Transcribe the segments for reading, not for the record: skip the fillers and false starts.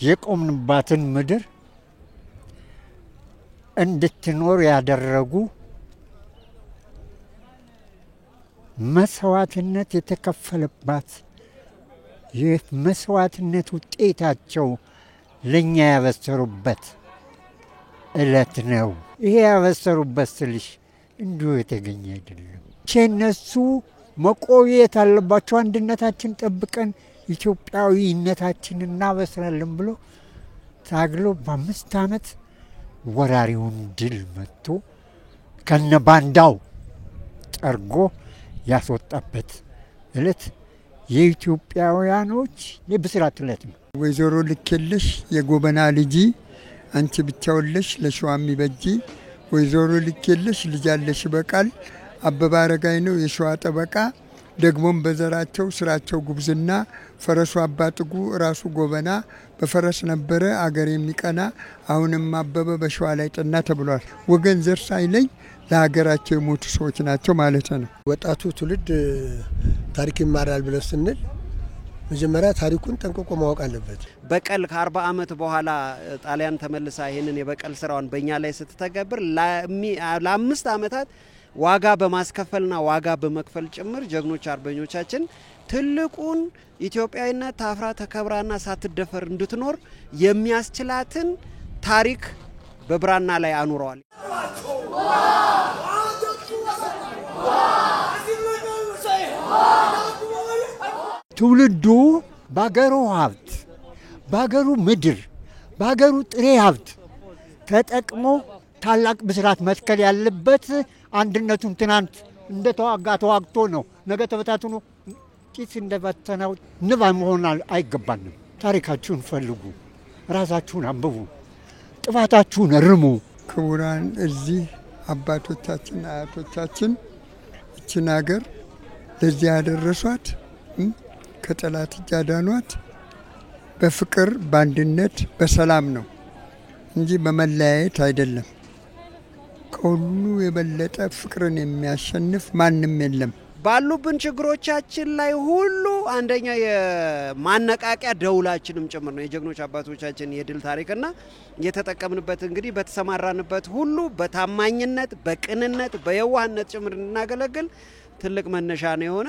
የቆምንባትን ምድር እንድትኖር ያደረጉ መስዋዕትነት የተከፈለባት የመስዋዕትነት ውጤታቸው ለኛ ያበሰሩበት እለት ነው። ይሄ ያበሰሩበት ስልሽ እንዲሁ የተገኘ አይደለም። እነሱ መቆየት አለባቸው። አንድነታችን ጠብቀን ኢትዮጵያዊነታችንን እናበስራለን ብሎ ታግሎ በ5 ዓመት ወራሪውን ድል መጥቶ ከነባንዳው ጠርጎ ያስወጣበት እለት የኢትዮጵያውያኖች የብስራት እለት ነው። ወይዘሮ ልክልሽ የጎበና ልጅ አንቺ ብቻውልሽ ለሸዋ የሚበጂ ወይዘሮ ልክልሽ ልጃለሽ በቃል አበባ አረጋይ ነው የሸዋ ጠበቃ ደግሞም በዘራቸው ስራቸው ጉብዝና ፈረሱ አባጥጉ ራሱ ጎበና በፈረስ ነበረ አገር የሚቀና አሁንም አበበ በሸዋ ላይ ጠና ተብሏል። ወገን ዘር ሳይለይ ለሀገራቸው የሞቱ ሰዎች ናቸው ማለት ነው። ወጣቱ ትውልድ ታሪክ ይማራል ብለን ስንል መጀመሪያ ታሪኩን ጠንቅቆ ማወቅ አለበት። በቀል ከ40 ዓመት በኋላ ጣሊያን ተመልሳ ይሄንን የበቀል ስራውን በእኛ ላይ ስትተገብር ለ5 ዓመታት ዋጋ በማስከፈልና ዋጋ በመክፈል ጭምር ጀግኖች አርበኞቻችን ትልቁን ኢትዮጵያዊነት ታፍራ ተከብራና ሳትደፈር እንድትኖር የሚያስችላትን ታሪክ በብራና ላይ አኑረዋል። ትውልዱ ባገሩ ሀብት ባገሩ ምድር ባገሩ ጥሬ ሀብት ተጠቅሞ ታላቅ ብስራት መትከል ያለበት አንድነቱን ትናንት እንደተዋጋ ተዋግቶ ነው። ነገ ተበታትኖ ጢስ እንደበተነው ንብ መሆን አይገባንም። ታሪካችሁን ፈልጉ፣ ራሳችሁን አንብቡ፣ ጥፋታችሁን እርሙ። ክቡራን እዚህ አባቶቻችን አያቶቻችን እችን ሀገር ለዚህ ያደረሷት ከጠላት እጅ አዳኗት በፍቅር በአንድነት በሰላም ነው እንጂ በመለያየት አይደለም። ከሁሉ የበለጠ ፍቅርን የሚያሸንፍ ማንም የለም። ባሉብን ችግሮቻችን ላይ ሁሉ አንደኛ የማነቃቂያ ደውላችንም ጭምር ነው የጀግኖች አባቶቻችን የድል ታሪክና የተጠቀምንበት እንግዲህ በተሰማራንበት ሁሉ በታማኝነት በቅንነት በየዋህነት ጭምር እንናገለግል ትልቅ መነሻ ነው የሆነ።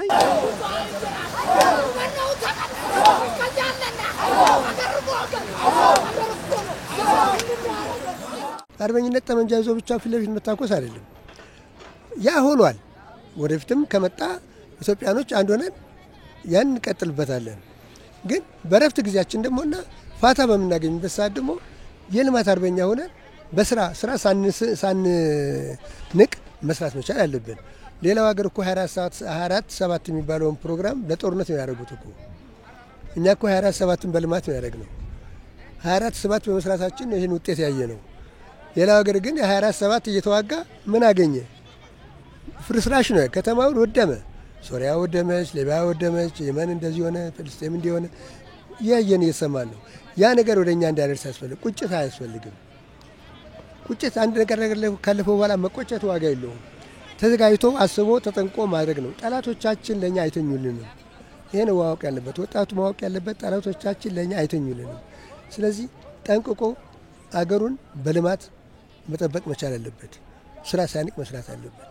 አርበኝነት ጠመንጃ ይዞ ብቻ ፊት ለፊት መታኮስ አይደለም። ያ ሆኗል። ወደፊትም ከመጣ ኢትዮጵያኖች አንድ ሆነን ያን እንቀጥልበታለን። ግን በረፍት ጊዜያችን ደሞና ፋታ በመናገኝበት ሰዓት ደሞ የልማት አርበኛ ሆነን በስራ ሳንንቅ መስራት መቻል አለብን። ሌላው ሀገር እኮ 24/7 የሚባለውን ፕሮግራም ለጦርነት ነው ያደረጉት እኮ። እኛ እኮ 24/7ን በልማት ነው ያደረግነው። 24/7 በመስራታችን ይሄን ውጤት ያየ ነው። ሌላው ሀገር ግን 24/7 እየተዋጋ ምን አገኘ? ፍርስራሽ ነው። ከተማውን ወደመ። ሶሪያ ወደመች፣ ሊቢያ ወደመች፣ የመን እንደዚህ ሆነ፣ ፍልስጤም እንዲሆነ ያየን እየሰማን ነው። ያ ነገር ወደኛ እንዳይደርስ ያስፈልግ። ቁጭት አያስፈልግም። ቁጭት አንድ ነገር ካለፈው በኋላ መቆጨት ዋጋ የለውም። ተዘጋጅቶ አስቦ ተጠንቆ ማድረግ ነው። ጠላቶቻችን ለኛ አይተኙልንም። ይሄን ማወቅ ያለበት ወጣቱ ማወቅ ያለበት ጠላቶቻችን ለኛ አይተኙልንም። ስለዚህ ጠንቅቆ አገሩን በልማት መጠበቅ መቻል አለበት። ስራ ሳይንቅ መስራት አለበት።